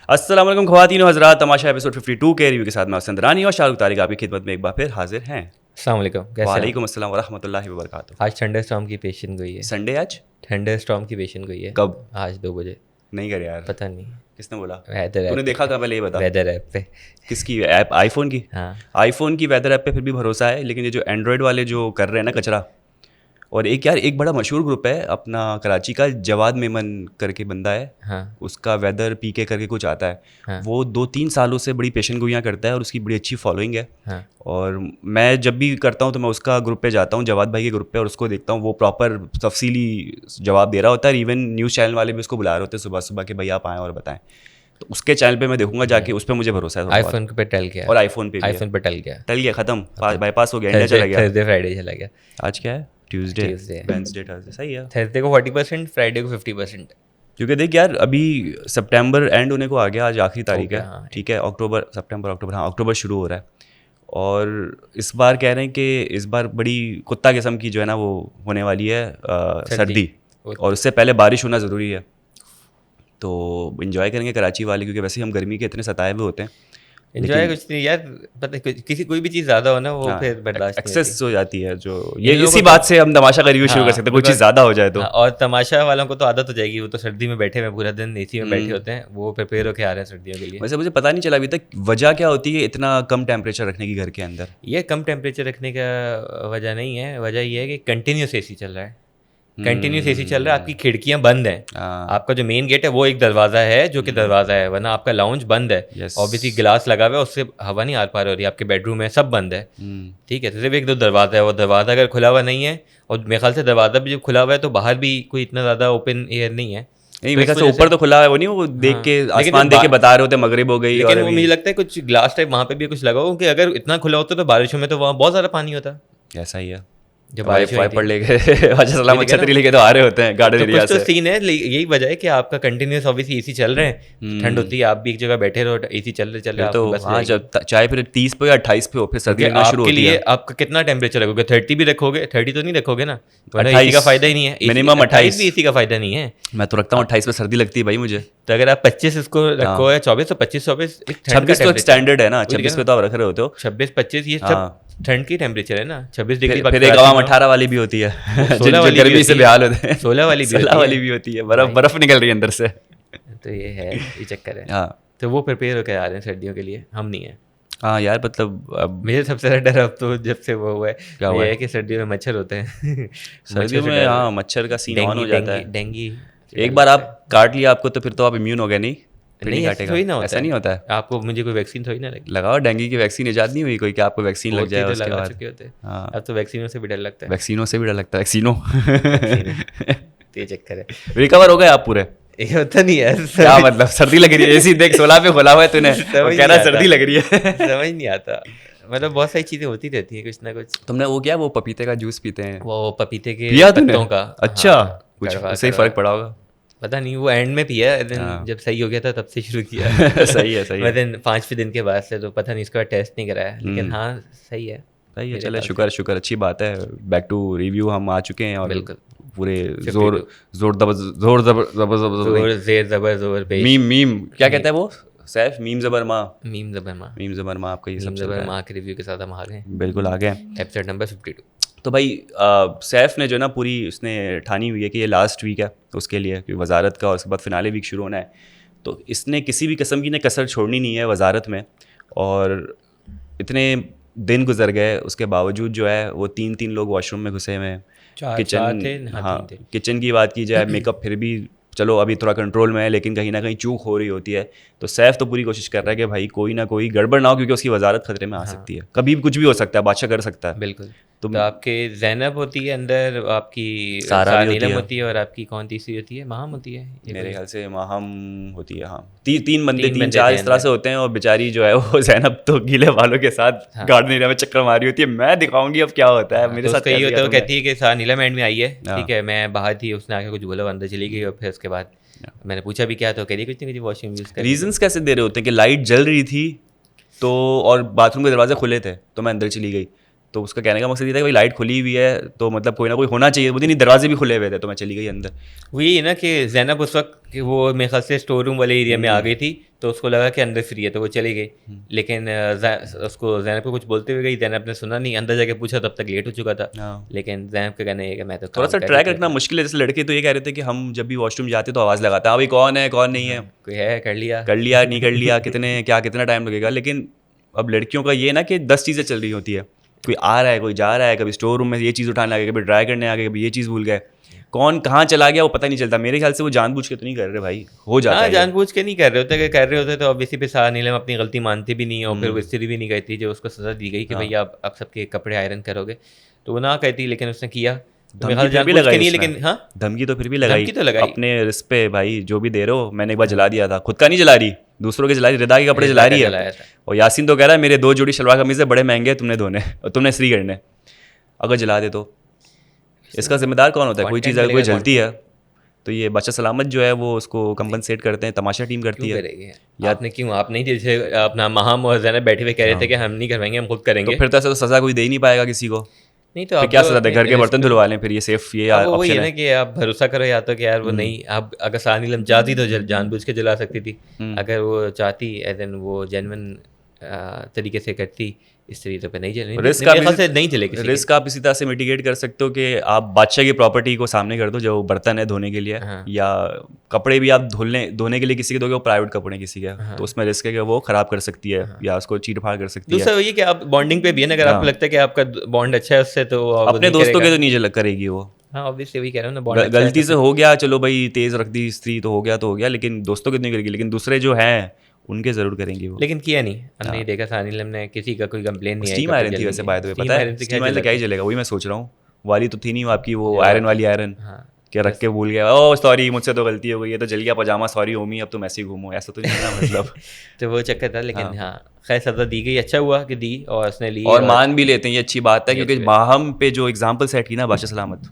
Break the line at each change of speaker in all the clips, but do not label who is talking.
अस्सलाम वालेकुम ख़वातीन व हज़रात, तमाशा एपिसोड 52 के रिव्यू के साथ मैं हसन रानी और शाहरुख तारिक आपकी खिदमत में एक बार फिर हाजिर हैं।
अस्सलाम वालेकुम, कैसे हैं?
वालेकुम अस्सलाम व रहमतुल्लाहि व बरकातुहू।
आज थंडर स्टॉर्म की पेशन गई है।
संडे आज
थंडर स्टॉर्म की पेशन गई है।
कब?
आज 2 बजे।
नहीं कर यार,
पता नहीं,
किसने बोला?
वेदर
तूने
ऐप
देखा कब? पहले ये बता।
वेदर ऐप पे।
किसकी ऐप? आईफोन की।
हाँ,
आईफोन की वेदर ऐप पे फिर भी भरोसा है, लेकिन ये जो एंड्रॉयड वाले जो कर रहे हैं ना कचरा, और एक यार एक बड़ा मशहूर ग्रुप है अपना कराची का, जवाद मेमन करके बंदा है,
हाँ,
उसका वेदर पीके करके कुछ आता है।
हाँ।
वो 2-3 सालों से बड़ी पेशन गोइयाँ करता है और उसकी बड़ी अच्छी फॉलोइंग है।
हाँ।
और मैं जब भी करता हूँ तो मैं उसका ग्रुप पे जाता हूँ, जवाद भाई के ग्रुप पे, और उसको देखता हूँ वो प्रॉपर तफसीली जवाब दे रहा होता है। इवन न्यूज़ चैनल वाले भी उसको बुला रहे होते हैं सुबह सुबह कि भाई आप आएँ और बताएं। तो उसके चैनल पे मैं देखूंगा जाके, उस पर मुझे भरोसा है थोड़ा बहुत।
आईफोन पे टल गया।
और आईफोन पे भी है।
आईफोन पे टल गया।
टल गया, ख़त्म, बाईपास हो गया, इंडिया चला गया।
थर्सडे फ्राइडे चला गया।
आज क्या है? ट्यूसडे,
Tuesday है।
वेंसडे, थर्सडे, सही है।
थर्सडे को 40%, फ्राइडे को 50%।
क्योंकि देख यार, अभी सितंबर एंड होने को आ गया, आज आखिरी तारीख
हो
है।
गया, हाँ।
ठीक है, अक्टूबर, सितंबर, अक्टूबर, हाँ अक्टूबर शुरू हो रहा है। और इस बार कह रहे हैं कि इस बार बड़ी कुत्ता किस्म की जो है ना वो होने वाली है सर्दी, और उससे पहले बारिश होना ज़रूरी है। तो इन्जॉय करेंगे कराची वाले, क्योंकि वैसे ही हम गर्मी के इतने सताए हुए होते हैं।
एंजॉय कुछ नहीं यार, पता है, किसी कोई भी चीज़ ज़्यादा हो ना वो
हाँ,
फिर बर्दाश्त नहीं
एक्सेस हो जाती है जो
इन
ये,
लोगों
इसी
को
बात से हम तमाशा का रिव्यू शुरू कर
हाँ,
सकते हैं, कोई चीज़
बिकॉज-
ज़्यादा हो जाए तो।
हाँ, और तमाशा वालों को तो आदत हो जाएगी, वो तो सर्दी में बैठे हुए पूरा दिन एसी में बैठे होते हैं, वो प्रिपेयर होके आ रहे हैं सर्दियों के लिए।
वैसे मुझे पता नहीं चला अभी तक वजह क्या होती है इतना कम टेम्परेचर रखने की घर के अंदर।
ये कम टेम्परेचर रखने का वजह नहीं है, वजह ये है कि कंटिन्यूस एसी चल रहा है। कंटिन्यूस एसी चल रहा है, आपकी खिड़कियां बंद हैं।
हाँ।
आपका जो मेन गेट है वो एक दरवाज़ा है जो कि दरवाज़ा है, वरना आपका लाउंज बंद है।
Yes.
ऑब्वियसली गिलास लगा हुआ है, उससे हवा नहीं आर पार हो रही है। आपके बेडरूम है, सब बंद है। ठीक है, तो सिर्फ एक दो दरवाज़ा है, वो दरवाज़ा अगर खुला हुआ नहीं है, और मेरे ख्याल से दरवाज़ा भी जब खुला हुआ है तो बाहर भी कोई इतना ज़्यादा ओपन एयर नहीं है।
नहीं, मेरे ख्याल से ऊपर तो खुला है, वो नहीं, वो देख के आसमान देख के बता रहे होते मगरिब हो गई।
लेकिन
और
वो मुझे लगता है कुछ ग्लास टाइप वहाँ पे भी कुछ लगा हो कि अगर इतना खुला होता तो बारिशों में तो वहाँ बहुत ज़्यादा पानी होता।
ऐसा ही है,
जब बारिश हुई थी।
पढ़ लेके अच्छा सलाम छतरी लेके तो आ रहे होते हैं गार्डन
तो
एरिया
कुछ तो
से।
सीन है, यही वजह है कि आपका कंटिन्यूस ऑब्वियसली एसी चल रहे हैं, ठंड होती है, आप भी एक जगह बैठे रहो, एसी चल रहे
फिर
आपको
तो
बस
हाँ,
लगेगी।
जब चाहे फिर 30 पे या 28 पे हो, फिर सर्दी
कि
लगना शुरू
आपके
होती
लिए
है।
आपका कितना टेम्परेचर रखोगे? 30 भी रखोगे? 30 तो नहीं रखोगे ना, वरना
28
एसी का फायदा ही नहीं है।
मिनिमम 28
भी एसी का फायदा नहीं है।
मैं तो रखता हूँ 28 पे, सर्दी लगती है भाई मुझे।
तो अगर आप 25 इसको रखो या 24, तो 25
26 तो एक स्टैंडर्ड है ना, 26 पे तो आप रख रहे होते हो।
26-25 ये
हाँ।
सब ठंड की टेम्परेचर है ना। 26 डिग्री
फिर एक आवाम 18 वाली भी होती है जो
वाली भी
गर्मी से
होती है।
बेहाल होते हैं।
16 वाली भी
16
होती है।
वाली भी होती है, बर्फ बर्फ निकल रही है अंदर से।
तो ये है, ये चक्कर है।
हाँ
तो वो प्रिपेयर होकर आ रहे हैं सर्दियों के लिए, हम नहीं है।
हाँ यार, मतलब अब
मुझे सबसे ज़्यादा डर अब तो जब से वो हुआ है,
क्या हुआ
ये
है?
है कि सर्दियों में मच्छर होते हैं।
सर्दियों में हाँ मच्छर का सीन ऑन हो जाता है।
डेंगी
एक बार आप काट लिया आपको तो फिर तो आप इम्यून हो गए। नहीं फिर
नहीं, ऐसा
काटेगा।
थोड़ी ना होता
ऐसा
है।
नहीं होता है।
आपको मुझे कोई वैक्सीन थोड़ी ना लगी।
लगाओ, डेंगू की वैक्सीन इजाद नहीं हुई कोई कि आपको वैक्सीन लग
होती
जाए
तो
उसके
लगा
बाद?
चुके होते।
हाँ,
अब तो वैक्सीनों से भी डर लगता है।
वैक्सीनों से भी डर लगता है। वैक्सीनों
तो ये चक्कर है।
रिकवर हो गए आप पूरे?
ये होता नहीं है।
क्या मतलब? सर्दी लग रही है, एसी देख 16 पे खुला हुआ है तूने,
समझ
और कह
नहीं
रहा है
आता।
सर्दी लग रही है।
समझ नहीं आता, मतलब बहुत सारी चीज़ें होती रहती हैं कुछ ना कुछ।
तुमने वो क्या, वो पपीते का जूस पीते हैं,
वो पपीते के
पिया तूने?
पत्तों का।
अच्छा,
हाँ,
कुछ
कड़वा-
उससे ही
कड़वा।
फर्क पड़ा होगा।
पता नहीं, वो एंड में पिया,
हाँ।
जब सही हो गया था तब से शुरू किया।
सही है, सही है।
वैसे 5वें दिन के बाद से तो पता नहीं, इसका टेस्ट नहीं कराया, लेकिन हाँ सही है।
सही है,
मेरे
चले,
ख्याल से।
शुक्र शुक्र, अच्छी बात है। बैक टू रिव्यू हम आ चुके हैं और
बिल्कुल।
पूरे
52
जोर
जोर जेर जबर जोर पेश।
मीम क्या कहता है वो सैफ? मीम जबर माँ,
मीम जबर माँ,
मीम जबर माँ, आपका ये सब
मीम
चल
जबर
रहा है।
माँ के रिव्यू के साथ हम आ गए,
बिल्कुल आ गए।
Episode number 52।
तो भाई सैफ ने जो ना पूरी उसने ठानी हुई है कि ये लास्ट वीक है उसके लिए, क्योंकि वजारत का, उसके बाद फिनाले वीक शुरू होना है, तो इसने किसी भी किस्म की ने कसर छोड़नी नहीं है वजारत में। और इतने दिन गुजर गए उसके बावजूद जो है वो 3 लोग वॉशरूम में घुसे हुए हैं।
चार
किचन,
थे, हाँ,
हाँ
3 थे।
किचन की बात की जाए, मेकअप फिर भी चलो अभी थोड़ा कंट्रोल में है, लेकिन कहीं ना कहीं चूक हो रही होती है। तो सैफ तो पूरी कोशिश कर रहा है कि भाई कोई ना कोई गड़बड़ ना हो, क्योंकि उसकी वजारत खतरे में आ सकती है, कभी भी कुछ भी हो सकता है, बादशाह कर सकता है।
बिल्कुल।
तो
तो आपके जैनब होती है अंदर, आपकी
सारा भी होती
नीलम
है।
होती है, और आपकी कौन तीसरी होती है? माहम होती है ये
मेरे
कोई?
ख्याल से माहम होती है, हाँ। तीन बंदे,
तीन
तीन
बंदे
चार
थे
इस तरह से होते हैं, और बेचारी जो है वो जैनब तो गीले वालों के साथ गार्डन एरिया में चक्कर मारी होती है। मैं दिखाऊंगी अब क्या होता है मेरे
तो
साथ।
उसका ये
कैसे
होता है, वो
किया
कहती है कि सारा नीलम एंड में आई है,
हाँ।
ठीक है, मैं बाहर थी, उसने आके कुछ बोला, वो अंदर चली गई, और फिर उसके बाद मैंने पूछा भी क्या, तो कह रही कुछ नहीं, कुछ वॉशिंग यूज़ कर।
रीजंस कैसे दे रहे होते हैं कि लाइट जल रही थी तो, और बाथरूम के दरवाजे खुले थे तो मैं अंदर चली गई, तो उसका कहने का मकसद ये था कि भाई लाइट खुली हुई है तो मतलब कोई ना कोई होना चाहिए, बोलती नहीं दरवाजे भी खुले हुए थे तो मैं चली गई अंदर।
वो यही है ना कि ज़ैनब उस वक्त कि वो मेरे ख्याल से स्टोर रूम वाले एरिया में आ गई थी, तो उसको लगा कि अंदर फ्री है तो वो चली गई। लेकिन उसको ज़ैनब को कुछ बोलते हुए गई, ज़ैनब ने सुना नहीं, अंदर जाके पूछा तब तक लेट हो चुका था। लेकिन ज़ैनब का कहना है कि मैं तो
थोड़ा सा ट्रैक रखना मुश्किल है। जैसे लड़के तो ये कह रहे थे कि हम जब भी वॉशरूम जाते तो आवाज़ लगाते हैं, हाँ भाई कौन है कौन नहीं है,
कोई है, कर लिया
नहीं कर लिया, कितना टाइम लगेगा। लेकिन अब लड़कियों का ये ना कि 10 चीज़ें चल रही होती है, कोई आ रहा है कोई जा रहा है, कभी स्टोर रूम में ये चीज़ उठाने आ गए, कभी ड्राई करने आ गए, कभी ये चीज़ भूल गए, कौन कहाँ चला गया वो पता नहीं चलता। मेरे ख्याल से वो जानबूझ के तो नहीं कर रहे भाई, हो जाता है।
जानबूझ के नहीं कर रहे होते, कर रहे होते तो ऑब्वियसली पे सारा नीलम अपनी गलती मानती भी नहीं और फिर वो इस्त्री भी नहीं कहती जो उसको सज़ा दी गई कि भैया आप सबके कपड़े आयरन करोगे, तो वो ना कहती, लेकिन उसने किया।
धमकी भी लगाई,
लेकिन हाँ
धमकी तो फिर भी लगाई,
तो लगाई
अपने रिस्क पे भाई, जो भी दे रहे हो। मैंने एक बार जला दिया था, खुद का नहीं जला रही, दूसरों के जला रही, रिदा के कपड़े जला रही है। और यासीन तो कह रहा है मेरे 2 जोड़ी शलवार कमीज है बड़े महंगे हैं, तुमने धोने और तुमने इस्त्री करने, अगर जला दे तो इसका जिम्मेदार कौन होता है? कोई चीज़ अगर कोई जलती है तो ये बादशाह सलामत जो है वो उसको कंपनसेट करते हैं, तमाशा टीम करती है।
या आपने क्यों, आप नहीं जैसे अपना महाम और ज़ैनब बैठे हुए कह रहे थे कि हम नहीं करवाएंगे, हम खुद करेंगे,
तो फिर तो ऐसा तो सज़ा कोई दे ही नहीं पाएगा किसी को।
नहीं तो
क्या सज़ा दे, घर के बर्तन धुलवा लें, फिर ये सेफ ये
ऑप्शन है ना कि आप भरोसा करो या तो कि यार वो नहीं, आप अगर सारा नीलम चाहती तो जानबूझ के जला सकती थी, अगर वो चाहती एज एन वो जेन्युइन तरीके से करती इस्त्री तो पे नहीं चलेगी, रिस्क
आप इसी तरह से मिटिगेट कर सकते हो कि आप बादशाह की प्रॉपर्टी को सामने कर दो जो बर्तन है धोने के लिए, या कपड़े भी आप धोने के लिए किसी के दोगे, वो प्राइवेट कपड़े किसी के, तो उसमें रिस्क है कि वो खराब कर सकती है या उसको चीट फाड़ कर सकती है।
दूसरा ये कि आप बॉन्डिंग पे भी है ना, अगर आपको लगता है कि आपका बॉन्ड अच्छा है उससे, तो
अपने दोस्तों के तो नहीं करेगी वो।
हाँ ऑब्वियसली वही कह रहा हूँ ना, बॉन्ड
गलती से हो गया चलो भाई, तेज रख दी इस्त्री तो हो गया, लेकिन दोस्तों के नहीं करेगी, लेकिन दूसरे जो हैं उनके जरूर करेंगे वो।
लेकिन किया नहीं, हमने देखा सारा नीलम ने किसी का कोई कंप्लेन नहीं,
स्टीम आयरन थी वैसे, बाय द वे पता है स्टीम आयरन क्या ही चलेगा, वही मैं सोच रहा हूँ, वाली तो थी नहीं आपकी वो आयरन वाली आयरन, क्या रख के भूल गया, ओ सॉरी मुझसे तो गलती हो गई, ये तो जल गया पजामा, सॉरी ओमी अब तुम ऐसे ही घूमो, ऐसा तो नहीं ना मतलब।
तो वो चक्कर था, लेकिन हाँ खैर सज़ा दी गई, अच्छा हुआ कि दी और उसने ली
और मान भी लेते हैं, ये अच्छी बात है, क्योंकि माहम पे जो एग्जाम्पल सेट की ना बादशाह सलामत,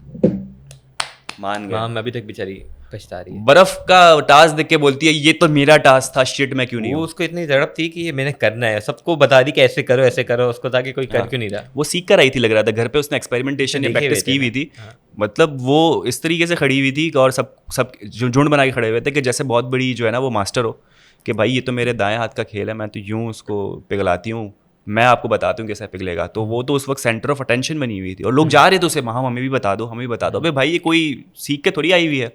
मान गए।
माहम अभी तक बेचारी पछता रही है,
बर्फ का टास्क देख के बोलती है ये तो मेरा टास्क था, शिट मैं क्यों नहीं,
वो उसको इतनी जड़प थी कि ये मैंने करना है, सबको बता दी कि ऐसे करो उसको, ताकि कोई कर क्यों नहीं रहा।
वो सीख कर आई थी लग रहा था, घर पे उसने एक्सपेरिमेंटेशन या प्रैक्टिस की हुई थी, मतलब वो इस तरीके से खड़ी हुई थी और सब झुंड बना के खड़े हुए थे कि जैसे बहुत बड़ी जो है ना वो मास्टर हो कि भाई ये तो मेरे दाएं हाथ का खेल है, मैं तो यूँ उसको पिघलाती हूँ, मैं आपको बताती हूँ कैसे पिघलेगा। तो वो तो उस वक्त सेंटर ऑफ अटेंशन बनी हुई थी और लोग जा रहे थे उसे, हमें भी बता दो अबे भाई ये कोई सीख के थोड़ी आई हुई है,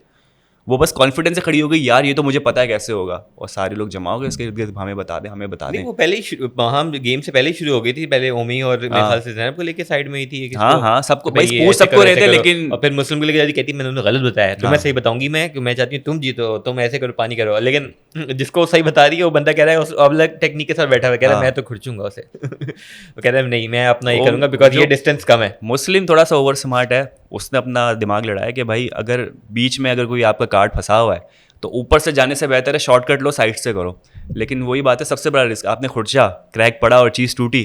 वो बस कॉन्फिडेंस से खड़ी हो गई, यार ये तो मुझे पता है कैसे होगा, और सारे लोग जमा हो गए इसके इर्द, हमें बता दें।
वो पहले ही हम गेम से पहले ही शुरू हो गई थी, पहले ओमी और मेरे ख्याल से ज़ैनब को लेके साइड में ही थी।
हाँ सबको भाई पूछ सबको रहे थे, लेकिन
और फिर मुस्लिम को लेके कहती मैंने गलत बताया, तो मैं सही बताऊंगी, मैं चाहती हूँ तुम जीतो, तुम ऐसे करो पानी करो, लेकिन जिसको सही बता रही है वो बंदा कह रहा है अलग टेक्निक के साथ बैठा हुआ, कह रहा है मैं तो खुरचूंगा उसे। वो कह रहा है नहीं मैं अपना ये करूंगा बिकॉज ये डिस्टेंस कम है।
मुस्लिम थोड़ा सा ओवर स्मार्ट है, उसने अपना दिमाग लड़ाया कि भाई अगर बीच में अगर कोई आपका कार्ड फंसा हुआ है तो ऊपर से जाने से बेहतर है शॉर्टकट लो, साइड से करो। लेकिन वही बात है, सबसे बड़ा रिस्क, आपने खुर्चा क्रैक पड़ा और चीज़ टूटी,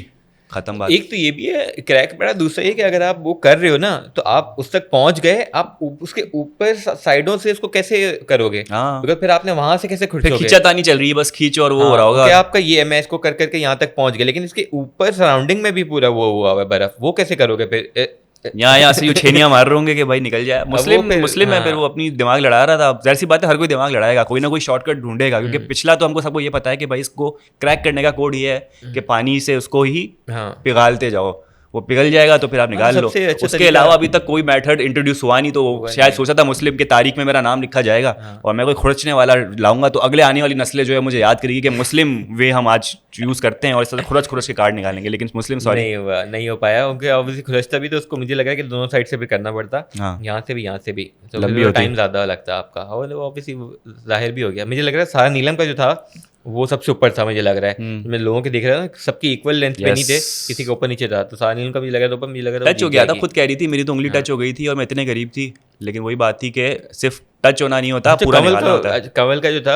खत्म बात।
एक तो ये भी है क्रैक पड़ा, दूसरा ये कि अगर आप वो कर रहे हो ना तो आप उस तक पहुंच गए, आप उसके ऊपर साइडों से इसको कैसे करोगे?
हाँ
फिर आपने वहां से कैसे खुर्चोगे?
खींचातानी चल रही है बस, खींच और वो हो रहा होगा।
आपका ये है मैं इसको कर करके यहाँ तक पहुंच गया, लेकिन इसके ऊपर सराउंडिंग में भी पूरा वो हुआ है बर्फ, वो कैसे करोगे फिर?
यहाँ से छेनियाँ मार रहे होंगे कि भाई निकल जाए। मुस्लिम है, फिर वो अपनी दिमाग लड़ा रहा था। जाहिर सी बात है हर कोई दिमाग लड़ाएगा, कोई ना कोई शॉर्टकट ढूंढेगा, क्योंकि पिछला तो हमको सबको ये पता है कि भाई इसको क्रैक करने का कोड ये है कि पानी से उसको ही पिघालते जाओ, वो पिघल जाएगा तो फिर आप निकाल लो। उसके अलावा अभी तक कोई मेथड इंट्रोड्यूस हुआ नहीं, तो शायद सोचा था मुस्लिम के तारीख में मेरा नाम लिखा जाएगा और मैं कोई खुरचने वाला लाऊंगा तो अगले आने वाली नस्लें जो है मुझे याद करेगी कि मुस्लिम वे हम आज यूज़ करते हैं और इस तरह खुरच के कार्ड निकालेंगे। लेकिन मुस्लिम
नहीं हो पाया, क्योंकि ऑब्वियसली खुरचता भी तो उसको मुझे लगा कि दोनों साइड से भी करना पड़ता, यहाँ से भी तो टाइम ज़्यादा लगता आपका, और ऑब्वियसली जाहिर भी हो गया। मुझे लग रहा है सारा नीलम का जो था वो सबसे ऊपर था, मुझे लग रहा है। मैं लोगों के देख रहा था सबकी इक्वल लेंथ पे नहीं थे, किसी के ऊपर नीचे था, तो सारा नीलम का मुझे लगा था ऊपर, मुझे लगा था
टच हो गया था। खुद कह रही थी मेरी तो उंगली टच हो गई थी और मैं इतने करीब थी लेकिन वही बात थी कि सिर्फ टच होना नहीं होता, पूरा निकालना होता है।
कंवल का जो था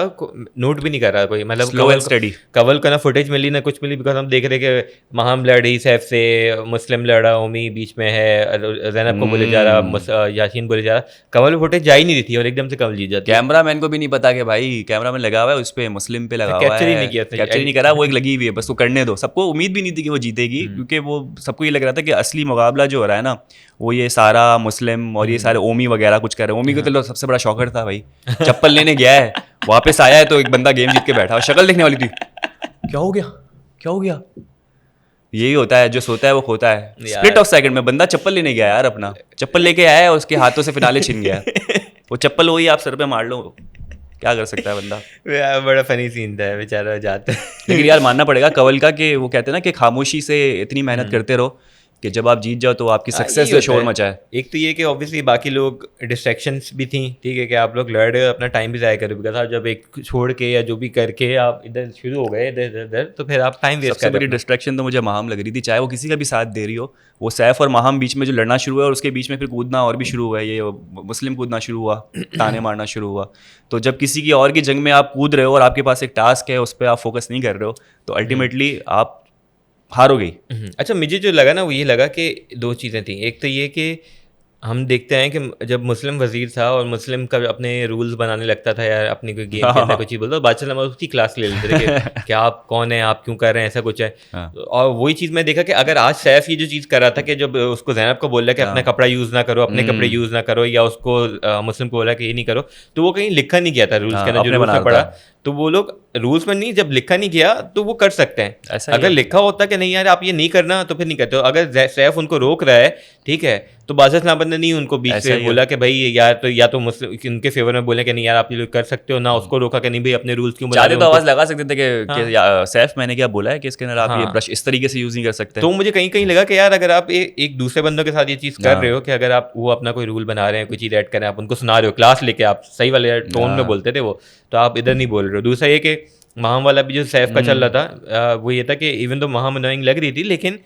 नोट भी नहीं कर रहा कोई, मतलब
स्लो एंड स्टडी।
कंवल का ना फुटेज मिली ना कुछ मिली, बिकॉज हम देख रहे कि महाम लड़ी सैफ से, मुस्लिम लड़ा, ओमी बीच में है, जैनब को बोले जा रहा, यासीन बोले जा रहा, कंवल में फुटेज जा ही नहीं रही थी और एकदम से कंवल जीत जाती।
कैमरामैन को भी नहीं पता कि भाई कैमरामैन लगा हुआ है उस पर, मुस्लिम पे लगा हुआ है,
कैप्चर ही नहीं किया,
कैप्चर ही नहीं करा, वो एक लगी हुई है, बस वो करने दो। सबको उम्मीद भी नहीं थी कि वो जीतेगी, क्योंकि वो सबको ये लग रहा था कि असली मुकाबला जो हो रहा है ना वो ये सारा मुस्लिम और ये सारे ओमी वगैरह कुछ कर रहे हैं। ओमी को तो सबसे बड़ा शौकर था भाई, चप्पल लेने गया है, वापस आया है तो एक बंदा गेम जीत के बैठा, शक्ल देखने वाली थी, क्या हो गया क्या हो गया। यही होता है, जो सोता है वो खोता है। स्प्लिट ऑफ सेकंड में बंदा चप्पल लेने गया यार, अपना चप्पल लेके आया है और उसके हाथों से फिनाले छिन गया। वो चप्पल वही आप सर पे मार लो, क्या कर सकता है बंदा।
बड़ा फनी सीन था बेचारा जाता है।
लेकिन यार मानना पड़ेगा कंवल का कि वो कहते हैं ना कि खामोशी से इतनी मेहनत करते रहो कि जब आप जीत जाओ तो आपकी सक्सेस जो शोर मचा है।
एक तो ये कि ऑब्वियसली बाकी लोग डिस्ट्रैक्शंस भी थी, ठीक है, कि आप लोग लड़ रहे हो, अपना टाइम भी ज़ाया करो, बिकॉज आप जब एक छोड़ के या जो भी करके आप इधर शुरू हो गए इधर तो फिर आप टाइम वेस्ट कर रहे हो।
सबसे बड़ी डिस्ट्रैक्शन तो मुझे माहम लग रही थी, चाहे वो किसी का भी साथ दे रही हो, वो सैफ और माहम बीच में जो लड़ना शुरू हुआ और उसके बीच में फिर कूदना और भी शुरू हुआ, ये मुस्लिम कूदना शुरू हुआ, ताने मारना शुरू हुआ। तो जब किसी की और की जंग में आप कूद रहे हो और आपके पास एक टास्क है, उस पर आप फोकस नहीं कर रहे हो, तो अल्टीमेटली आप हार हो गई।
अच्छा, मुझे जो लगा ना वो ये लगा कि दो चीज़ें थी। एक तो ये कि हम देखते हैं कि जब मुस्लिम वजीर था और मुस्लिम का अपने रूल्स बनाने लगता था या अपनी कोई गेम के अंदर कोई चीज़ बोलता, बादशाह नवाज उसकी क्लास ले लेते थे कि क्या आप कौन है, आप क्यों कर रहे हैं, ऐसा कुछ है। और वही चीज़ मैं देखा कि अगर आज सैफ ये जो चीज़ कर रहा था कि जब उसको ज़ैनब को बोला कि अपना कपड़ा यूज़ ना करो, अपने कपड़े यूज़ ना करो, या उसको मुस्लिम को बोला कि ये नहीं करो, तो वो कहीं लिखा नहीं गया था रूल्स के अंदर, जो रूल्स में पढ़ा, तो वो लोग रूल्स में नहीं, जब लिखा नहीं गया तो वो कर सकते हैं। अगर लिखा होता कि नहीं यार आप ये नहीं करना, तो फिर नहीं करते। अगर सैफ उनको रोक रहा है, ठीक है, तो बादशाह इस्लामाबाद ने नहीं उनको बीच से बोला कि भाई यार, तो या तो मुस्लिम उनके फेवर में बोले कि नहीं यार आप ये लोग कर सकते हो, ना उसको रोका कि नहीं भाई अपने रूल्स क्यों बना रहे हो।
तो आवाज लगा सकते थे कि सैफ मैंने क्या बोला है कि इसके अंदर आप ये ब्रश इस तरीके से यूज नहीं कर सकते।
तो मुझे कहीं कहीं लगा कि यार अगर आप एक दूसरे बंदों के साथ ये चीज़ कर रहे हो कि अगर आप वो अपना कोई रूल बना रहे हैं, कोई चीज़ ऐड कर रहे हैं, आप उनको सुना रहे हो, क्लास लेके आप सही वाले टोन में बोलते थे वो, तो आप इधर नहीं बोल रहे हो। दूसरा ये कि महाम वाला भी जो सैफ का चल रहा था, वो ये था कि इवन तो महाम अनोइंग लग रही थी, लेकिन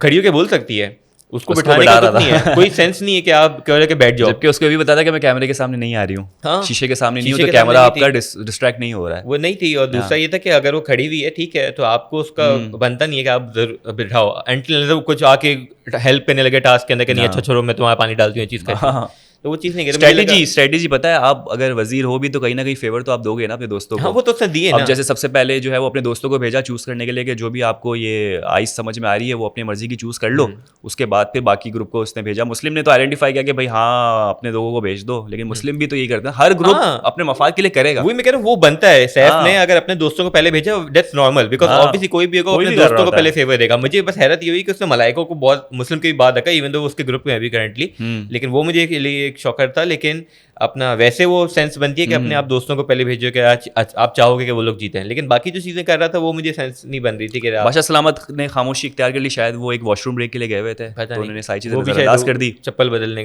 खड़ी होकर बोल सकती है, उसको बिठाने का नहीं है, कोई सेंस नहीं है कि आप कह रहे बैठ जाओ।
जबकि उसको भी बताया कि मैं कैमरे के सामने नहीं आ रही हूँ, हाँ? शीशे के सामने नहीं हूँ, तो कैमरा आपका डिस्ट्रैक्ट नहीं हो रहा है,
वो नहीं थी। और दूसरा ये था कि अगर वो खड़ी हुई है, ठीक है, तो आपको उसका बनता नहीं है कि आप बिठाओ, एंटी कुछ आके हेल्प करने लगे टास्क के अंदर कि नहीं अच्छा छोड़ो मैं तुम्हारा पानी डालती हूँ चीज़ का, तो वो चीज़ नहीं
करी। स्ट्रेटेजी पता है, आप अगर वजीर हो भी तो कहीं ना कहीं फेवर तो आप दोगे ना अपने दोस्तों को।
हाँ, वो तो उसने दिए ना।
अब जैसे सबसे पहले जो है वो अपने दोस्तों को भेजा चूज करने के लिए कि जो भी आपको ये आइस समझ में आ रही है वो अपनी मर्जी की चूज कर लो। उसके बाद फिर बाकी ग्रुप को उसने भेजा। मुस्लिम ने तो आइडेंटिफाई किया कि भाई हाँ अपने लोगों को भेज दो, लेकिन मुस्लिम भी तो यही करते हैं, हर ग्रुप अपने मफाद के लिए करेगा।
वही मैं कह रहा हूँ, वो बनता है। सैफ ने अगर अपने दोस्तों को पहले भेजा, दैट्स नॉर्मल, बिकॉज ऑब्वियसली कोई भी होगा अपने दोस्तों को पहले फेवर देगा। मुझे बस हैरत ये हुई कि उसने मलाइकों को बहुत मुस्लिम की बात रखा, इवन दो उसके ग्रुप में अभी करंटली, लेकिन वो मुझे के लिए एक शॉकर था। लेकिन अपना वैसे वो सेंस बनती है कि अपने आप दोस्तों को पहले भेजो कि आज आप चाहोगे कि वो लोग जीते हैं, लेकिन बाकी जो चीज़ें कर रहा था वो मुझे सेंस नहीं बन रही थी कि
बादशाह सलामत ने खामोशी इख्तियार कर ली, शायद वो एक वॉशरूम ब्रेक के लिए गए हुए थे, तो उन्होंने सारी चीज़ें नजरअंदाज कर दी।
चप्पल बदलने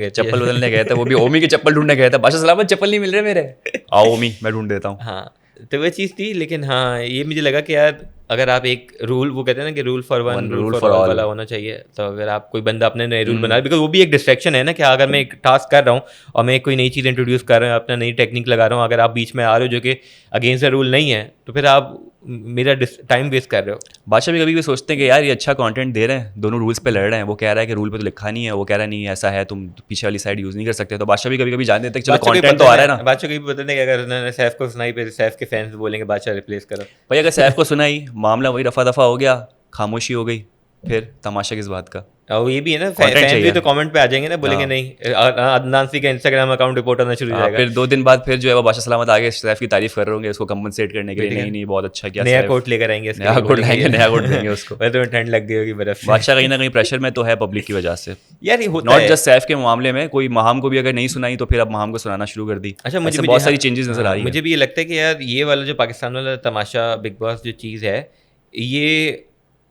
गए
थे, वो भी ओमी के चप्पल ढूंढने गए थे। बादशाह सलामत चप्पल नहीं मिल रहे मेरे, आओ ओमी मैं ढूंढ देता हूँ।
हाँ, तो वह चीज़ थी। लेकिन हाँ, ये मुझे लगा कि यार अगर आप एक रूल, वो कहते हैं ना कि rule for one rule for all वाला होना चाहिए, तो अगर आप कोई बंदा अपने नए रूल बना, बिकॉज वो भी एक डिस्ट्रैक्शन है ना कि अगर मैं एक टास्क कर रहा हूँ और मैं कोई नई चीज़ इंट्रोड्यूस कर रहा हूँ, अपना नई टेक्निक लगा रहा हूँ, अगर आप बीच में आ रहे हो जो कि अगेंस्ट द रूल नहीं है, तो फिर आप मेरा टाइम वेस्ट कर रहे हो।
बादशाह भी कभी भी सोचते हैं कि यार ये अच्छा कंटेंट दे रहे हैं, दोनों रूल्स पे लड़ रहे हैं, वो कह रहा है कि रूल पे तो लिखा नहीं है, वो कह रहा है नहीं ऐसा है, तुम पीछे वाली साइड यूज़ नहीं कर सकते, तो बादशाह भी कभी कभी जान देते हैं चलो कंटेंट तो आ रहा है ना।
बादशाह को भी पता नहीं कि अगर उन्होंने सैफ को सुनाई फिर सैफ के फैंस बोलेंगे बादशाह रिप्लेस करो।
भाई अगर सैफ को सुनाई मामला वही रफा दफा हो गया, खामोशी हो गई, फिर तमाशा किस बात का।
और ये भी है ना, फैंस भी तो कमेंट पे आ जाएंगे ना, बोलेंगे नहीं अदनान सी का इंस्टाग्राम अकाउंट रिपोर्ट होना शुरू हो जाएगा।
फिर 2 दिन बाद फिर जो है वो बादशाह सलामत आगे सैफ की तारीफ कर रहे होंगे उसको कंपनसेट करने के लिए, नहीं बहुत अच्छा किया,
नया कोट लेकर आएंगे,
नया कोट देंगे उसको।
तो ठंड लग गई होगी बर्फ।
बादशाह कहीं ना कहीं प्रेशर में तो है पब्लिक की वजह से
यार,
नॉट जस्ट सैफ के मामले में, कोई महाम को भी अगर नहीं सुनाई तो फिर अब महाम को सुनाना शुरू कर दी।
अच्छा, मुझे
बहुत सारी चेंजेस नजर आ रही है।
मुझे भी ये लगता है कि यार ये वाला जो पाकिस्तान वाला तमाशा बिग बॉस जो चीज़ है, ये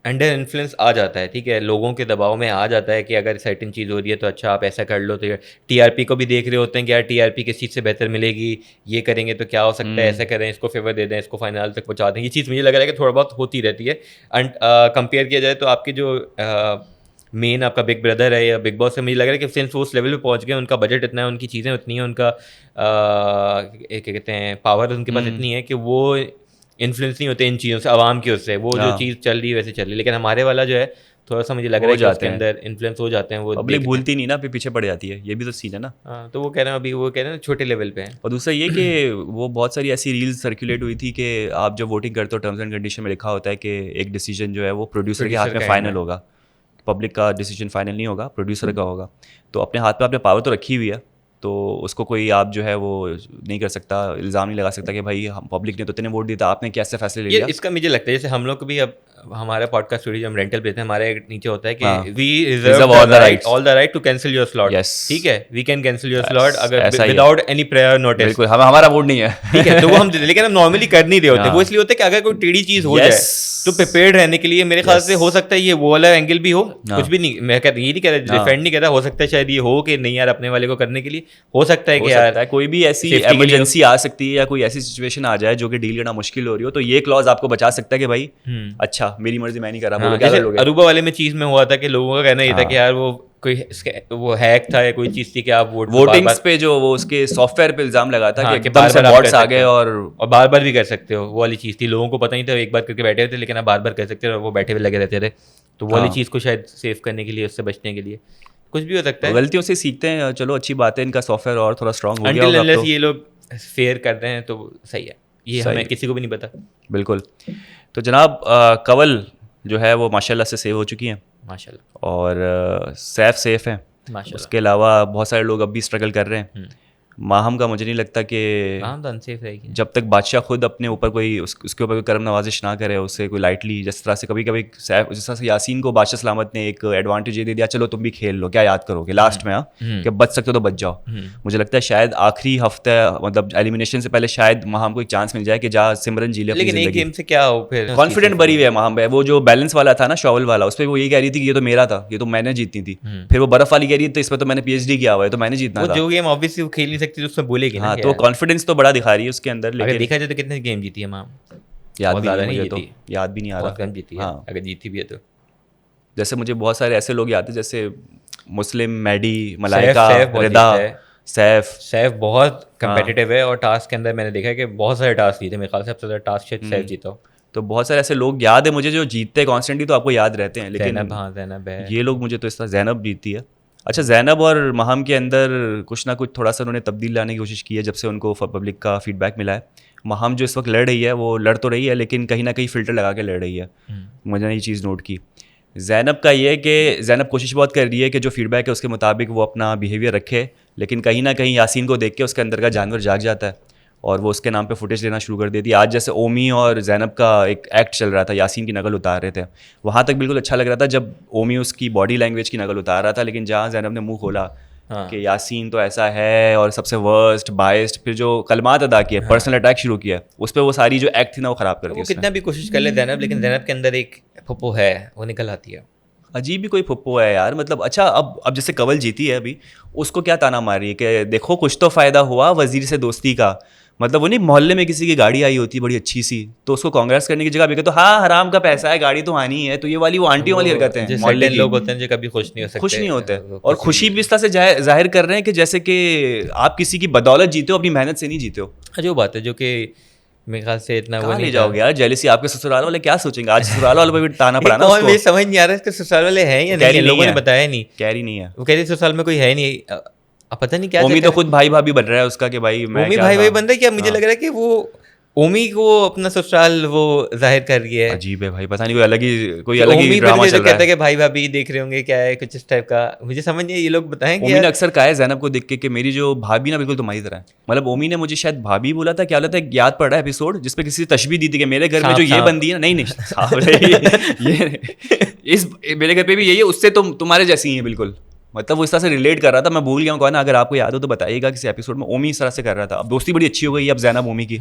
अंडर इन्फ्लुएंस आ जाता है, ठीक है, लोगों के दबाव में आ जाता है कि अगर सर्टेन चीज़ हो रही है तो अच्छा आप ऐसा कर लो, तो टीआरपी को भी देख रहे होते हैं कि यार टीआरपी किस चीज़ से बेहतर मिलेगी, ये करेंगे तो क्या हो सकता है, ऐसा करें, इसको फेवर दे दें, इसको फाइनल तक पहुंचा दें। ये चीज़ मुझे लग रहा है कि थोड़ा बहुत होती रहती है। एंड कंपेयर किया जाए तो आपकी जो मेन आपका बिग ब्रदर है या बिग बॉस है, मुझे लग रहा है कि सिंस वो उस लेवल पे पहुंच गए, उनका बजट इतना है, उनकी चीज़ें उतनी हैं, उनका क्या कहते हैं पावर उनके पास इतनी है कि वो इन्फ्लुएंस नहीं होते इन चीज़ों से, आवाम की उससे, वो जो चीज़ चल रही है वैसे चल रही है। लेकिन हमारे वाला जो है थोड़ा सा मुझे लग रहा है कि उसके अंदर इन्फ्लुएंस हो जाते हैं, वो
पब्लिक भूलती नहीं ना, फिर पीछे पड़ जाती है, ये भी तो सीन है ना।
हाँ, तो वो कह रहे हैं अभी, वो कह रहे हैं छोटे लेवल पे हैं।
और दूसरा ये कि वो बहुत सारी ऐसी रील्स सर्कुलेट हुई थी कि आप जब वोटिंग करते हो टर्म्स एंड कंडीशन में लिखा होता है कि एक डिसीजन जो है वो प्रोड्यूसर के हाथ में फाइनल होगा, पब्लिक का डिसीजन फाइनल नहीं होगा, प्रोड्यूसर का होगा। तो अपने हाथ में आपने पावर तो रखी हुई है, तो उसको कोई आप जो है वो नहीं कर सकता, इल्ज़ाम नहीं लगा सकता कि भाई हम पब्लिक ने तो इतने वोट दिया था, आपने कैसे फैसले ले लिया।
इसका मुझे लगता है जैसे हम लोग को भी अब हमारा पॉडकास्ट स्टूडियो हम रेंटल पे थे, हमारे नीचे होता है कि we reserve all the right to cancel your slot. ठीक है, we can cancel your slot अगर विदाउट एनी प्रायर नोटिस।
बिल्कुल, हमारा वोट नहीं है।
ठीक है, तो वो हम लेकिन हम नॉर्मली कर नहीं रहे होते। वो इसलिए होता है कि अगर कोई टेढ़ी चीज हो जाए तो प्रिपेयर्ड रहने के लिए मेरे ख्याल से हो सकता है ये वो वाला एंगल भी हो, कुछ भी नहीं, मैं कहता ये नहीं कह रहा, डिफेंड नहीं कर रहा, हो सकता है शायद ये हो कि नहीं यार अपने वाले को करने के लिए हो सकता है कि यार
कोई भी ऐसी इमरजेंसी आ सकती है या कोई ऐसी सिचुएशन आ जाए जो कि डील करना मुश्किल हो रही हो, तो ये क्लॉज आपको बचा सकता है कि भाई अच्छा मेरी मर्जी मैं नहीं कर रहा।
जैसे अरूबा वाले में चीज में हुआ था कि लोगों का कहना ये था कि यार वो हैक था या कोई चीज थी कि आप
वोटिंग्स पे जो वो उसके सॉफ्टवेयर पे इल्जाम लगा था कि एकदम से बॉट्स आ गए और
बार बार भी कर सकते हो, वो वाली चीज थी। लोगों को पता नहीं था, एक बार करके बैठे थे, लेकिन आप बार बार कर सकते हो और वो बैठे हुए लगे रहते थे। तो वो वाली चीज को शायद सेव करने के लिए, उससे बचने के लिए कुछ भी हो सकता है।
गलतियों से सीखते हैं, चलो अच्छी बात है, इनका सॉफ्टवेयर और थोड़ा स्ट्रांग हो
गया होगा। ये लोग फेयर कर रहे हैं तो सही है, ये हमें किसी को भी नहीं पता।
बिल्कुल। तो जनाब कंवल जो है वो माशाल्लाह से सेव हो चुकी हैं
माशाल्लाह,
और सैफ सेफ हैं माशाल्लाह। उसके अलावा बहुत सारे लोग अब भी स्ट्रगल कर रहे हैं। माहम का मुझे नहीं लगता कि
अनसेफ रहेगी
जब तक बादशाह खुद अपने ऊपर कोई उसके ऊपर कोई करम नवाजिश ना करे, उससे कोई लाइटली, जिस तरह से कभी कभी जिस तरह से यासीन को बादशाह सलामत ने एक एडवांटेज ये दे दिया, चलो तुम भी खेल लो, क्या याद करोगे लास्ट में कि बच सकते हो तो बच जाओ। मुझे लगता है शायद आखिरी हफ्ते मतलब एलिमिनेशन से पहले शायद माहम को एक चांस मिल जाए कि जा सिमरन जी ले,
लेकिन एक गेम से क्या हो, फिर
कॉन्फिडेंट बरी हुई है माहम है। वो जो बैलेंस वाला था ना, शॉवल वाला, उस पर वो ये कह रही थी कि ये तो मेरा था, ये तो मैंने जीतनी थी। फिर वो बर्फ वाली कह रही थी, इसमें तो मैंने PhD किया हुआ है, तो मैंने जीतना था।
जो गेम ऑब्वियसली वो खेल नहीं सकती, उसमें बोलेगी।
हाँ, तो कॉन्फिडेंस तो बड़ा दिखा रही है उसके अंदर।
लेकिन देखा जाए तो कितने गेम जीती है माम,
याद भी नहीं, तो याद भी नहीं आ रहा।
कम जीती है, अगर जीती भी है तो।
जैसे मुझे बहुत सारे ऐसे लोग याद है, जैसे मुस्लिम, मैडी, मलाइका, रिदा, सैफ बहुत
कम्पिटिटिव है। और टास्क के अंदर मैंने देखा है कि बहुत सारे टास्क जीते, मेरे ख्याल से सबसे ज़्यादा टास्क शायद सैफ जीता हो।
तो बहुत सारे ऐसे लोग याद है मुझे जो जीतते हैं कॉन्स्टेंटली, तो आपको याद रहते हैं। लेकिन
ज़ैनब है,
ये लोग मुझे तो इस तरह ज़ैनब जीती है। अच्छा, ज़ैनब और माहम के अंदर कुछ ना कुछ थोड़ा सा उन्होंने तब्दील लाने की कोशिश की है जब से उनको पब्लिक का फीडबैक मिला है। माहम जो इस वक्त लड़ रही है वो लड़ तो रही है, लेकिन कहीं ना कहीं फ़िल्टर लगा के लड़ रही है। मैंने ये चीज़ नोट की। ज़ैनब का ये है कि ज़ैनब कोशिश बहुत कर रही है कि जो फीडबैक है उसके मुताबिक वो अपना बिहेवियर रखे, लेकिन कहीं ना कहीं यासीन को देख के उसके अंदर का जानवर जाग जाता है और वो उसके नाम पे फुटेज लेना शुरू कर देती है। आज जैसे ओमी और ज़ैनब का एक एक्ट चल रहा था, यासीन की नकल उतार रहे थे, वहाँ तक बिल्कुल अच्छा लग रहा था जब ओमी उसकी बॉडी लैंग्वेज की नकल उतार रहा था। लेकिन जहाँ ज़ैनब ने मुंह खोला कि यासीन तो ऐसा है और सबसे वर्स्ट बाइस्ड, फिर जो कलमात अदा किए, पर्सनल अटैक शुरू किया, उस पर वो सारी जो एक्ट थी ना वो ख़राब कर दी।
कितना भी कोशिश कर ले ज़ैनब, लेकिन ज़ैनब के अंदर एक फुप्पो है, वो निकल आती है।
अजीब ही कोई फुप्पो है यार। मतलब अच्छा, अब जैसे कंवल जीती है अभी, उसको क्या ताना मार रही है कि देखो कुछ तो फ़ायदा हुआ वज़ीर से दोस्ती का। मतलब वो नहीं, मोहल्ले में किसी की गाड़ी आई होती बड़ी अच्छी सी, तो उसको कांग्रेस करने की जगह भी तो हाँ हराम का पैसा है, गाड़ी तो आनी है। तो ये वाली वो आंटियों वाली हरकतें हैं।
मोहल्ले लोग होते हैं जो कभी खुश नहीं हो सकते,
खुश नहीं होते, और खुशी भी इस तरह से जाहिर कर रहे हैं कि जैसे कि आप किसी की बदौलत जीते हो, अपनी मेहनत से नहीं जीते हो।
जो बात है, जो कि मेरे ख्याल से इतना वो
नहीं जाओगे यार। जेलसी आपके ससुराल वाले क्या सोचेंगे? आज ससुराल वालों पे भी ताना पड़ा ना उसको।
मुझे समझ नहीं आ रहा इसके ससुराल वाले हैं या नहीं, लोगों ने बताया नहीं।
कह रही नहीं है,
वो कह रही ससुराल में कोई है नहीं, पता नहीं क्या।
ओमी तो खुद भाई भाभी बन रहा है उसका कि भाई मैं
ओमी भाई बन रहा है क्या? मुझे लग रहा है कि वो ओमी को अपना ससुराल वो जाहिर कर रही है।
अजीब है भाई, पता नहीं कोई अलग ही ड्रामा चल रहा है।
कहता है कि भाई भाभी देख रहे होंगे क्या है, कुछ इस टाइप का। मुझे समझ नहीं, ये लोग बताएं।
ओमी ने अक्सर कहा है ज़ैनब को देख के कि मेरी जो भाभी ना बिल्कुल तुम्हारी तरह है। मतलब ओमी ने मुझे शायद भाभी बोला था, क्या बोला था, याद पड़ रहा है एपिसोड जिसपे किसी तशबीह दी थी कि मेरे घर में जो ये बंदी है ना, नहीं इस मेरे घर पे भी यही है, उससे तुम्हारे जैसी है बिल्कुल। मतलब वो इस तरह से रिलेट कर रहा था, मैं भूल गया हूँ कौन। अगर आपको याद हो तो बताइएगा। किसी एपिसोड में ओमी इस तरह से कर रहा था। अब दोस्ती बड़ी अच्छी हो गई अब ज़ैनब ओमी की।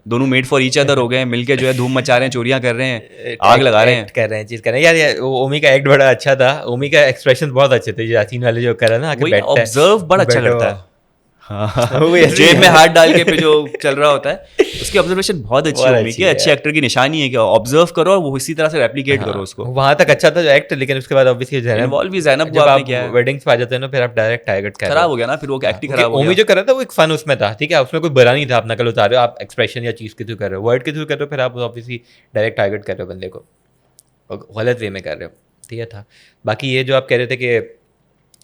दोनों मेड फॉर ईच अदर हो गए, मिलके जो है धूम मचा रहे हैं, चोरियां कर रहे हैं, आग लगा रहे हैं,
चीज कर रहे हैं यार। ओमी का एक्ट बड़ा अच्छा था, ओमी का एक्सप्रेशन बहुत अच्छे थे। यासीन वाले जो कर रहा है ना,
ऑब्जर्व बड़ा अच्छा करता है। जेब में हाथ डाल के फिर जो चल रहा होता है, उसकी ऑब्जर्वेशन बहुत अच्छी होगी कि अच्छे एक्टर की निशानी है कि ऑब्जर्व करो और वो इसी तरह से रेप्लिकेट करो उसको।
वहां तक अच्छा था जो एक्ट, लेकिन उसके बाद ऑब्वियसली
इन्वॉल्व भी ज़ैनब
जब आप वेडिंग्स पे आ जाते हैं ना, फिर आप डायरेक्ट टारगेट कर
खराब हो गया ना, फिर वो एक्टिंग खराब हो गया।
ओमी जो कर रहा था वो एक फन उसमें था, ठीक है, उसमें कोई बुरा नहीं था, आप नकल उतार रहे हो, आप एक्सप्रेशन या चीज़ के थ्रू कर रहे हो, वर्ड के थ्रू कर रहे हो, फिर आप ऑब्वियसली डायरेक्ट टारगेट कर रहे हो बंदे को, गलत वे में कर रहे हो, ठीक है था। बाकी ये जो आप कह रहे थे कि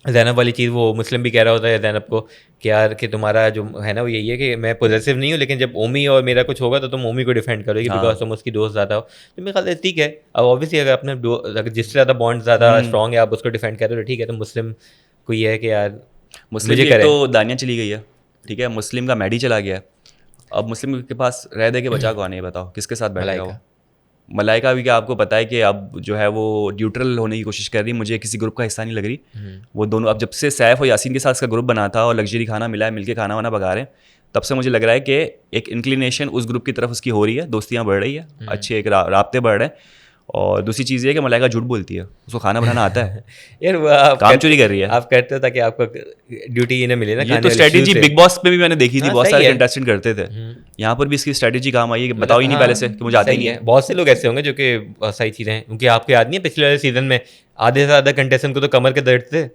ज़ैनब वाली चीज़, वो मुस्लिम भी कह रहा होता है ज़ैनब को कि यार कि तुम्हारा जो है ना वो यही है कि मैं पॉजिटिव नहीं हूँ, लेकिन जब ओमी और मेरा कुछ होगा तो तुम ओमी को डिफेंड करोगे बिकॉज तुम उसकी दोस्त ज़्यादा हो। तो मेरे ख्याल से ठीक है, अब ऑब्वियसली अगर अपने अगर जिससे ज़्यादा बॉन्ड ज़्यादा स्ट्रॉन्ग है, आप उसको डिफेंड कर रहे हो, ठीक है। तो मुस्लिम को ये है कि यार
मुस्लिम की तो दानिया चली गई है, ठीक है, मुस्लिम का मैडी चला गया है, अब मुस्लिम के पास रह दे के बचा कौन है, बताओ किसके साथ बैठेगा वो? मलाइका भी क्या आपको पता है कि अब जो है वो न्यूट्रल होने की कोशिश कर रही है, मुझे किसी ग्रुप का हिस्सा नहीं लग रही। वो दोनों अब जब से सैफ और यासीन के साथ इसका ग्रुप बना था और लग्जरी खाना मिला है, मिलके खाना वाना पका रहे हैं, तब से मुझे लग रहा है कि एक इंक्लिनेशन उस ग्रुप की तरफ उसकी हो रही है, दोस्तियाँ बढ़ रही है, अच्छे एक राब्ते बढ़ रहे हैं। और दूसरी चीज़ ये है कि मलाइका झूठ बोलती है, उसको खाना बनाना आता है
यार वो आप
काम चोरी कर रही है।
आप करते हो ताकि आपको ड्यूटी इन्हें मिले ना।
ये तो स्ट्रेटेजी बिग बॉस पे भी मैंने देखी थी, बहुत सारे कंटेस्टेंट करते थे, यहाँ पर भी इसकी स्ट्रेटेजी काम आई है कि बताओ ही नहीं पहले से कि मुझे आता ही नहीं है।
बहुत से लोग ऐसे होंगे जो कि सही चीज़ें हैं, क्योंकि आपको याद नहीं है पिछले वाले सीजन में आधे से ज़्यादा कंटेस्टेंट को तो कमर के दर्द थे,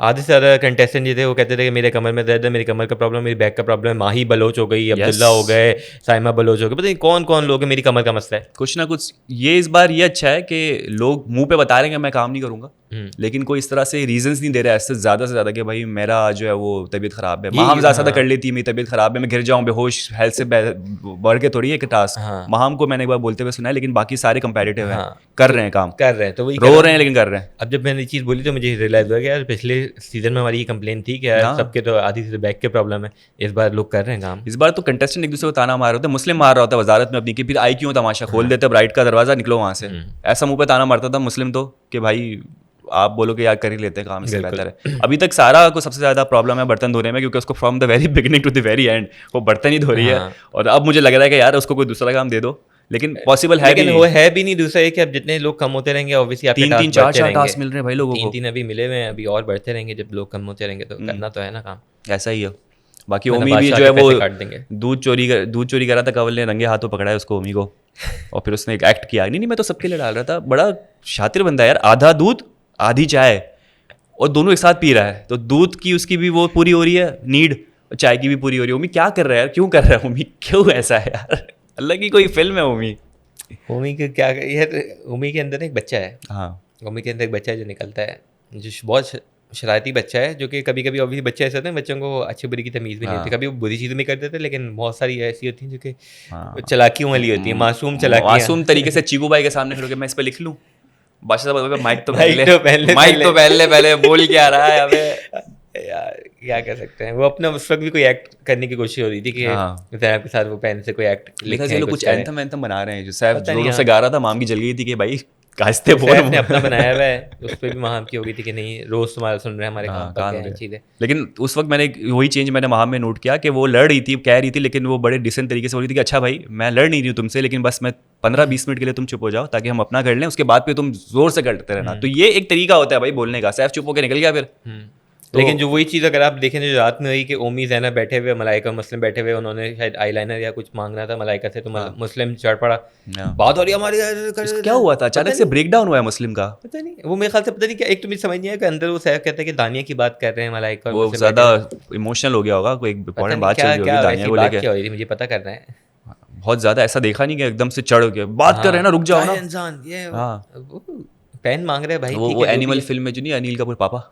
आधे से ज़्यादा कंटेस्टेंट जो थे वो कहते थे कि मेरे कमर में दर्द है, मेरी कमर का प्रॉब्लम, मेरी बैक का प्रॉब्लम है। माही बलोच हो गई, अब्दुल्ला हो गए, साइमा बलोच हो गए, पता नहीं कौन कौन लोग हैं, मेरी कमर का मसला है।
कुछ ना कुछ ये इस बार ये अच्छा है कि लोग मुंह पे बता रहे हैं कि मैं काम नहीं करूंगा, लेकिन कोई इस तरह से रीजंस नहीं दे रहा है ऐसे ज़्यादा से ज़्यादा कि भाई मेरा जो है वो तबीयत ख़राब है। महाम ज़्यादा कर लेती है मेरी तबीयत ख़राब है, मैं गिर जाऊँ बेहोश, हेल्थ से बढ़ के थोड़ी है कि टास्क। महाम को मैंने एक बार बोलते हुए सुना है, लेकिन बाकी सारे कंपैरेटिव हैं, कर रहे हैं काम,
कर रहे हैं, तो वही
रो रहे हैं लेकिन कर रहे हैं।
अब जब मैंने ये चीज़ बोली तो मुझे रियलाइज हुआ कि यार पिछले सीजन में हमारी ये कंप्लेन थी कि यार सबके तो आधी से बैक के प्रॉब्लम है, इस बार लोग कर रहे हैं काम।
इस बार तो कंटेस्टेंट एक दूसरे को ताना मार रहे होते, मुस्लिम मार रहा होता है वजारत में अपनी कि फिर आई क्यों तमाशा खोल देते, ब्राइट का दरवाजा निकलो वहाँ से, ऐसा मुंह पे ताना मारता था मुस्लिम तो कि भाई आप बोलो कि यार कर ही लेते हैं काम, इससे बेहतर है। अभी तक सारा को सबसे ज़्यादा प्रॉब्लम है बर्तन धोने में, क्योंकि उसको from the very beginning to the very end वो बर्तन ही धो रही है, और अब मुझे लग रहा है कि यार उसको कोई दूसरा काम दे दो, लेकिन पॉसिबल है भी नहीं।
वो है भी नहीं। दूसरा है कि अब जितने लोग कम होते रहेंगे ऑब्वियसली आपके
तीन चार टास्क मिल रहे हैं भाई लोगों को,
3 अभी मिले हुए हैं, अभी और बढ़ते रहेंगे जब लोग कम होते रहेंगे, तो करना तो है ना काम,
ऐसा ही है। बाकी ओमी भी जो है वो दूध चोरी करा था, कंवल ने रंगे हाथों पकड़ा है उसको, ओमी को, और फिर उसने एक एक्ट किया, नहीं मैं तो सबके लिए डाल रहा था, बड़ा शातिर बंदा है यार, आधा दूध आधी चाय और दोनों एक साथ पी रहा है, तो दूध की उसकी भी वो पूरी हो रही है नीड, और चाय की भी पूरी हो रही है। ओमी क्या कर रहा है यार, क्यों कर रहा है ओमी, क्यों ऐसा है यार, अलग ही कोई फिल्म है ओमी।
ओमी के क्या यार, ओमी के अंदर एक बच्चा है,
हाँ
ओमी के अंदर एक बच्चा है जो निकलता है, जो बहुत शरारती बच्चा है, जो कि कभी कभी ऑब्वियसली बच्चे ऐसे होते हैं बच्चों को अच्छी बुरी की तमीज़ भी नहीं होती, कभी वो बुरी चीज़ें भी कर देते हैं, लेकिन बहुत सारी ऐसी होती हैं जो कि चलाकियों वाली होती है, मासूम
तरीके से चीकू भाई के सामने खड़े मैं इस पर लिख लूँ, बादशाह साहब माइक तो पहले बोल के आ रहा है हमें
यार, क्या कर सकते हैं। वो अपना उस वक्त भी कोई एक्ट करने की कोशिश हो रही थी कि ज़ैनब के साथ वो पेन से कोई एक्ट
लिखा है, कुछ एंथम बना रहे हैं, जो सैफ जोरों से गा रहा था, माम की जल गई थी कि भाई कास्ते बोल,
ने अपना बनाया हुआ है, उस पर भी महाम की हो गई थी कि नहीं रोज तुम्हारा सुन रहे हैं हमारे काम पर चीज़ें।
लेकिन उस वक्त मैंने वही चेंज मैंने महाम में नोट किया कि वो लड़ रही थी, कह रही थी, लेकिन वो बड़े डिसेंट तरीके से बोल रही थी कि अच्छा भाई मैं लड़ नहीं रही हूँ तुमसे, लेकिन बस मैं 15-20 मिनट के लिए तुम चुप हो जाओ ताकि हम अपना कर लें, उसके बाद पे तुम जोर से करते रहना। तो ये एक तरीका होता है भाई बोलने का। सैफ चुप होकर निकल गया फिर।
लेकिन जो वही चीज़ अगर आप देखें जो रात में हुई कि ओमी ज़ैनब बैठे हुए, मलाइका मुस्लिम बैठे हुए, उन्होंने शायद आईलाइनर या कुछ मांगना था मलाइका से, तो मुस्लिम चढ़ पड़ा, बात हो रही हमारी,
क्या हुआ था अचानक से ब्रेक डाउन हुआ है मुस्लिम का,
पता नहीं। वो मेरे ख्याल से पता नहीं क्या, एक तो मुझे समझ नहीं आया कि अंदर वो सैफ कहता है कि दानिया की बात कर रहे हैं मलाइका,
वो ज़्यादा इमोशनल हो गया होगा, कोई इंपॉर्टेंट बात चल रही होगी दानिया को लेकर,
क्या हो रही थी मुझे पता करना है।
बहुत ज़्यादा ऐसा देखा नहीं कि एकदम से चढ़ के बात कर रहे हैं ना, रुक जाओ ना
इंसान, ये पेन मांग रहे हैं भाई।
वो एनिमल फिल्म में जो नहीं अनिल कपूर पापा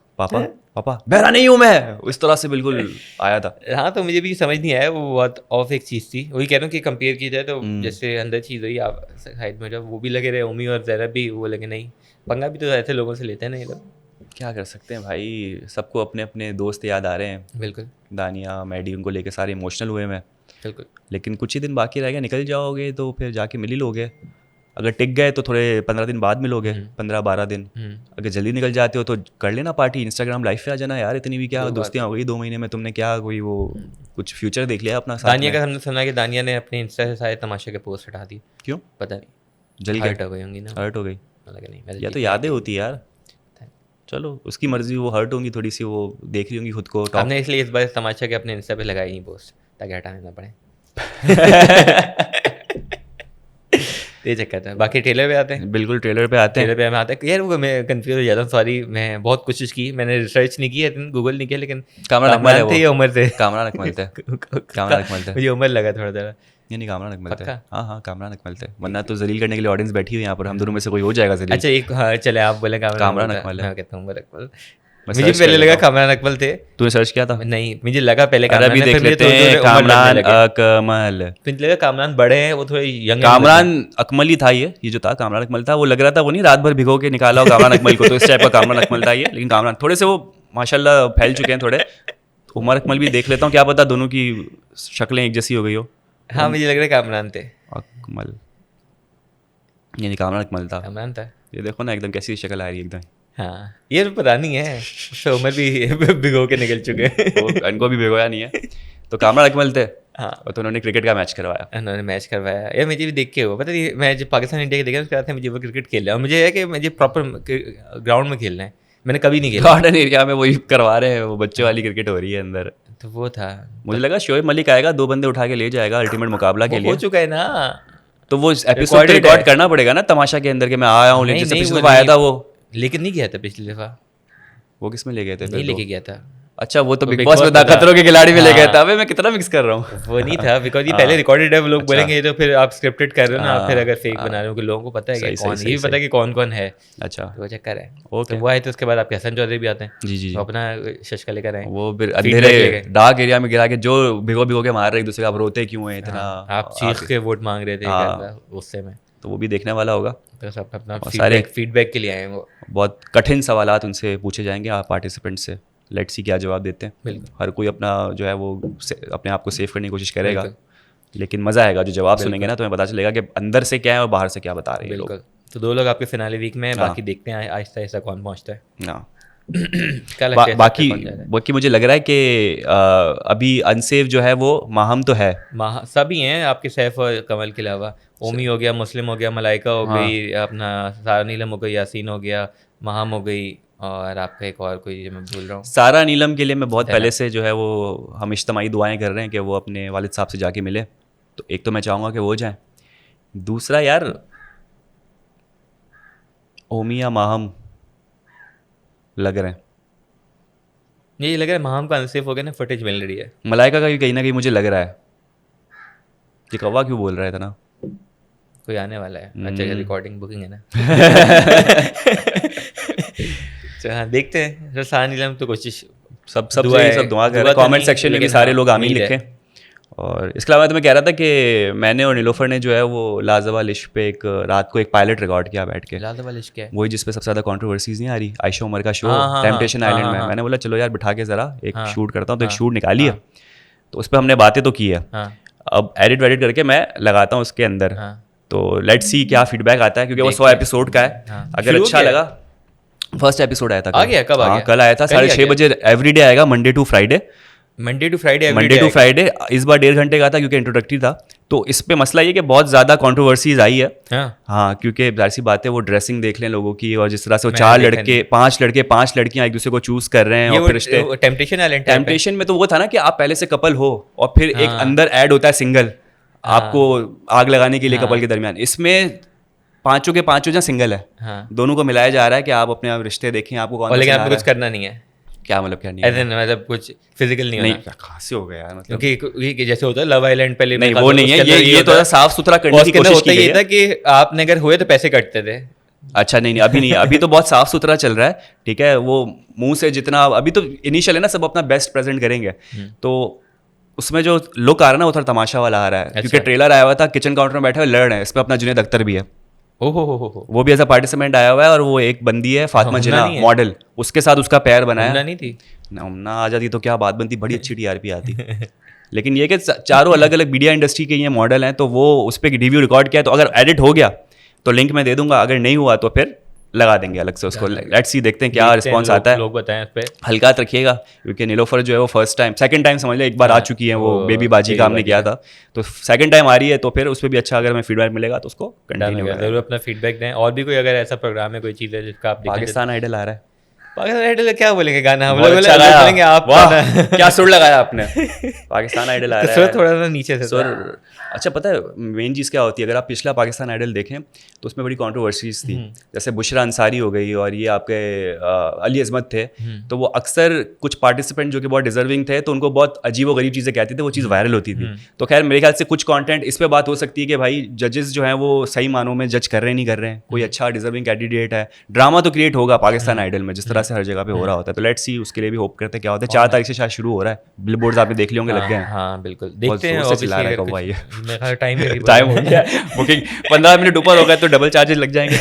बहरा नहीं हूँ मैं, इस तरह से बिल्कुल आया था।
हाँ, तो मुझे भी समझ नहीं आया, वो बहुत ऑफ एक चीज़ थी। वही कह रहा हूँ कि कंपेयर की जाए तो जैसे अंदर चीज़ हुई आप साइड में, जब वो भी लगे रहे ओमी और ज़ैनब भी, वो लगे नहीं, पंगा भी तो ऐसे लोगों से लेते हैं नहीं लोग,
क्या कर सकते हैं भाई। सबको अपने अपने दोस्त याद आ रहे हैं,
बिल्कुल
दानिया मैडी उनको लेके सारे इमोशनल हुए मैं,
बिल्कुल।
लेकिन कुछ ही दिन बाकी रह गए, निकल जाओगे तो फिर जाके मिल ही लोगे। अगर टिक गए तो थोड़े 15 दिन बाद मिलोगे, 15-12 दिन। अगर जल्दी निकल जाते हो तो कर लेना पार्टी, इंस्टाग्राम लाइव पे आ जाना यार, इतनी भी क्या दोस्तियाँ हो गई 2 महीने में, तुमने क्या कोई वो कुछ फ्यूचर देख लिया अपना।
दानिया का हमने सुना कि दानिया ने अपने इंस्टा से सारे तमाशे के पोस्ट हटा दी,
क्यों
पता नहीं,
जल्दी
हर्ट हो गई होंगी ना,
हर्ट हो गई
नहीं,
या तो यादें होती है यार। चलो उसकी मर्जी, वो हर्ट होंगी थोड़ी सी, वो देख रही होंगी खुद को।
हमने इसलिए इस बार तमाशा के अपने इंस्टा पे लगाई नहीं पोस्ट, ताकि हटाने ना पड़े। ये चक्कर था। बाकी ट्रेलर पे आते हैं।
बिल्कुल ट्रेलर पे आते हैं।
ट्रेलर पे हम आते हैं यार, वो मैं कंफ्यूज हो जाता हूँ, सॉरी। मैं बहुत कोशिश की, मैंने रिसर्च नहीं की, गूगल नहीं किया, लेकिन
कामरान अकमल है वो।
थे या उमर थे?
कामरान अकमल थे। कामरान अकमल थे।
मुझे उमर लगा थोड़ा ज़रा।
नहीं कामरान अकमल थे। हाँ हाँ कामरान अकमल थे, वरना तो जलील करने के लिए ऑडियंस बैठी हुई है यहाँ पर, हम दोनों में से कोई हो जाएगा जलील।
अच्छा एक, हाँ चले आप बोले
कामरान अकमल है।
मैं कहता हूँ उमर अकमल। मुझे पहले लगा कामरान अकमल थे।
तूने सर्च किया था?
नहीं, मुझे लगा पहले
अभी देख लेते हैं कामरान अकमल।
फिर लगा कामरान बड़े हैं, वो थोड़े यंग।
कामरान अकमल ही था ये जो था कामरान अकमल था। वो लग रहा था वो नहीं रात भर भिगो के निकाला हो कामरान अकमल को, तो इस टाइप का कामरान अकमल था ये। लेकिन कामरान थोड़े से वो माशाल्लाह फैल चुके हैं थोड़े। उमर अकमल भी देख लेता हूँ, क्या पता दोनों की शक्लें एक जैसी हो गई हो।
हाँ मुझे लग रहा है कामरान थे।
अकमल यानी कामरान अकमल था।
कामरान था।
ये देखो ना एकदम कैसी शक्ल आ रही है एकदम।
हाँ ये तो पता नहीं है, उससे उमर भी भिगो के निकल चुके हैं।
इनको भी भिगोया नहीं है। तो कामरान अकमल थे।
हाँ
और तो उन्होंने क्रिकेट का मैच करवाया।
उन्होंने मैच करवाया यार, मुझे भी देख के हुआ पता नहीं। मैं जब पाकिस्तान इंडिया के देखा उसके बाद मुझे वो क्रिकेट खेल रहा है, और मुझे है कि मुझे प्रॉपर ग्राउंड में खेलना है। मैंने कभी नहीं खेला
गार्डन एरिया में, वही करवा रहे हैं, वो बच्चों वाली क्रिकेट हो रही है अंदर।
तो वो था।
मुझे लगा शोएब मलिक आएगा, 2 बंदे उठा के ले जाएगा अल्टीमेट मुकाबला के लिए।
हो चुका है ना,
तो वो एपिसोड रिकॉर्ड करना पड़ेगा ना तमाशा के अंदर के मैं आया हूँ, लेकिन पिछले दफा आया था वो।
लेकिन नहीं गया था पिछली दफा।
वो किस में ले गए थे?
नहीं लेके गया था।
अच्छा वो तो बिग बॉस में था, खतरों के खिलाड़ी में ले गया था। अबे मैं कितना मिक्स कर रहा हूँ।
वो नहीं था, बिकॉज ये पहले रिकॉर्डेड है। वो लोग बोलेंगे ये तो फिर आप स्क्रिप्टेड कर रहे हो ना, फिर अगर फेक बना रहे हो, कि लोगों को पता है कि कौन, ये भी पता है कि कौन कौन है।
अच्छा
वो चक्कर है। तो वो आए तो उसके बाद आपके हसन चौधरी भी आते हैं।
जी जी।
अपना शशका लेकर आए,
वो फिर अंधेरे डार्क एरिया में गिरा के जो भिगो भिगो के मार रहे एक दूसरे, आप रोते क्यों हैं इतना,
आप चीख के वोट मांग रहे थे गुस्से में।
तो वो भी देखने वाला होगा।
तो सब अपना
सारे
फीडबैक के लिए आए हैं। वो
बहुत कठिन सवालात उनसे पूछे जाएंगे आप पार्टिसिपेंट से। लेट्स सी क्या जवाब देते हैं।
बिल्कुल
हर कोई अपना जो है वो अपने आप को सेव करने की कोशिश करेगा, लेकिन मज़ा आएगा जो जवाब सुनेंगे ना, तो हमें पता चलेगा कि अंदर से क्या है और बाहर से क्या बता रहे हैं लोग।
तो 2 लोग आपके फिनाले वीक में, बाकी देखते हैं आहिस्ता आहिस्ता कौन पहुंचता है
ना।
बाकी
मुझे लग रहा है कि अभी अनसेफ जो है वो माहम तो है,
सभी हैं आपके, सैफ और कमल के अलावा। ओमी हो गया, मुस्लिम हो गया, मलाइका हो गई, अपना सारा नीलम हो गई, यासीन हो गया, माहम हो गई, और आपका एक और कोई मैं भूल रहा हूँ।
सारा नीलम के लिए मैं बहुत पहले से जो है वो हम इज्तिमाई दुआएं कर रहे हैं कि वो अपने वालिद साहब से जाके मिले। तो एक तो मैं चाहूँगा कि वो जाएं, दूसरा यार ओमी या माहम लग रहे हैं।
ये लग रहा है माहम का अनसेफ हो गया ना, फुटेज मिल रही है।
मलाइका का भी कहीं ना कहीं मुझे लग रहा है कि कौवा क्यों बोल रहा है था ना,
कोई आने वाला है। अच्छा रिकॉर्डिंग बुकिंग है ना। हाँ देखते हैं। सारा नीलम तो कोशिश सब
दुआ कर रहे हैं। कमेंट सेक्शन में भी सारे लोग आमीन लिखें। और इसके अलावा तो मैं कह रहा था कि मैंने और नीलोफर ने जो है वो लाजवाब इश्क पे एक रात को एक पायलट रिकॉर्ड किया बैठ के।
लाजवाब इश्क क्या है?
वही जिस पे सबसे ज़्यादा कंट्रोवर्सीज नहीं आ रही, आयशा उमर का शो टेम्पटेशन आइलैंड में। मैंने बोला चलो यार बिठा के ज़रा एक शूट करता हूँ, तो एक शूट निकाली है, तो उस पर हमने बातें तो की है। अब एडिट वेडिट करके मैं लगाता हूँ उसके अंदर, तो लेट्स सी क्या फीडबैक आता है, क्योंकि वो 100 एपिसोड का है। अगर अच्छा लगा, फर्स्ट एपिसोड आया था
आ गया, कब आ गया?
कल आया था 6:30 बजे। एवरीडे आएगा, Monday to Friday.
Monday to Friday
इस बार 1.5 घंटे का था क्योंकि इंट्रोडक्टरी था। तो इस पे मसला ये कि बहुत ज़्यादा कंट्रोवर्सीज आई है। हाँ क्योंकि जाहिर सी बात है, वो ड्रेसिंग देख लें लोगों की, और जिस तरह से वो 4 लड़के 5 लड़कियां एक दूसरे को चूज कर रहे हैं, और फिर रिश्ते टेम्पटेशन में तो वो था ना कि आप पहले से कपल हो और फिर एक अंदर ऐड होता है सिंगल, आपको आग लगाने के लिए कपल के दरमियान। इसमें पांचों के पांचों जहाँ सिंगल है, दोनों को मिलाया जा रहा है कि आप अपने रिश्ते देखें, आपको कौन,
लेकिन आपको कुछ करना नहीं है।
क्या मतलब क्या नहीं है?
मतलब कुछ फिजिकल नहीं होना।
खांसी हो गया यार, मतलब
क्योंकि जैसे होता है लव आइलैंड पहले
नहीं, वो नहीं है, ये तो साफ सुथरा करने की कोशिश की गई है।
था कि आपने अगर हुए तो पैसे कटते थे।
अच्छा नहीं अभी नहीं, अभी तो बहुत साफ सुथरा चल रहा है। ठीक है, वो मुंह से जितना अभी तो इनिशियल है ना, सब अपना बेस्ट प्रेजेंट करेंगे। तो उसमें जो लुक आ रहा है ना, वो थोड़ा तमाशा वाला आ रहा है। क्योंकि ट्रेलर आया हुआ था, किचन काउंटर में बैठे हुए लड़ रहे हैं। इस पर अपना जुनैद अख्तर भी है, वो भी एज अ पार्टिसिपेंट आया हुआ है। और वो एक बंदी है फातिमा जिन्ना मॉडल, उसके साथ उसका पैर बनाया।
नहीं थी
ना आ जाती तो क्या बात बनती, बड़ी अच्छी टीआरपी आती। लेकिन ये कि चारों अलग अलग मीडिया इंडस्ट्री के ये मॉडल हैं, तो वो उस पर रिव्यू रिकॉर्ड किया। तो अगर एडिट हो गया तो लिंक मैं दे दूंगा, अगर नहीं हुआ तो फिर लगा देंगे अलग से उसको। लेट्स सी, देखते हैं क्या रिस्पॉन्स आता है।
लोग बताएं उस पे,
हल्का रखिएगा, क्योंकि नीलोफर जो है वो फर्स्ट टाइम सेकंड टाइम समझ लो, एक बार आ चुकी है, वो बेबी बाजी का हमने किया था, तो सेकंड टाइम आ रही है। तो फिर उस पर भी अच्छा अगर हमें फीडबैक मिलेगा तो उसको कंटिन्यू करें।
जरूर अपना फीडबैक दें। और भी कोई अगर ऐसा प्रोग्राम है, कोई चीज़ है जिसका आप
पाकिस्तान आइडल आ रहा है,
पाकिस्तान आइडल क्या बोलेंगे गाना,
बोलेंगे आप क्या सुर लगाया आपने। पाकिस्तान आइडल आ रहा है
थोड़ा सा नीचे से
सुर। अच्छा पता है मेन चीज़ क्या होती है, अगर आप पिछला पाकिस्तान आइडल देखें तो उसमें बड़ी कंट्रोवर्सीज थी, जैसे बुशरा अंसारी हो गई और ये आपके अली अजमत थे, तो वो अक्सर कुछ पार्टिसिपेंट जो कि बहुत डिजर्विंग थे तो उनको बहुत अजीब व गरीब चीज़ें कहते थे, वो चीज़ वायरल होती थी। तो खैर मेरे ख्याल से कुछ कंटेंट इस पे बात हो सकती है कि भाई जजेस जो हैं वो सही मानों में जज कर रहे हैं नहीं कर रहे हैं, कोई अच्छा डिजर्विंग कैंडिडेट है, ड्रामा तो क्रिएट होगा पाकिस्तान आइडल में जिस तरह से हर जगह पे हो रहा होता है। तो लेट्स सी, उसके लिए भी होप करते हैं क्या होता है। 4 तारीख से शायद शुरू हो रहा है, बिलबोर्ड्स आपने देख लिए होंगे लग गए हैं।
हाँ बिल्कुल, देखते हैं
टाइम हो गया, बुकिंग 15 मिनट ऊपर हो गए तो डबल चार्जेस लग जाएंगे।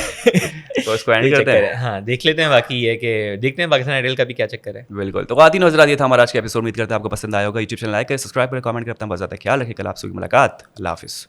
तो उसको एंड करते हैं।
हाँ देख लेते हैं, बाकी ये कि देखते हैं पाकिस्तान आइडल का भी क्या चक्कर है।
बिल्कुल। तो ख़वातीन हज़रात ये था हमारा आज का एपिसोड, उम्मीद करते हैं आपको पसंद आया होगा। यूट्यूब चैनल लाइक करें, सब्सक्राइब करें, कमेंट करते हैं। बस आता है, ख्याल रखिए, कल आपसे होगी मुलाकात। अल्लाह हाफिज़।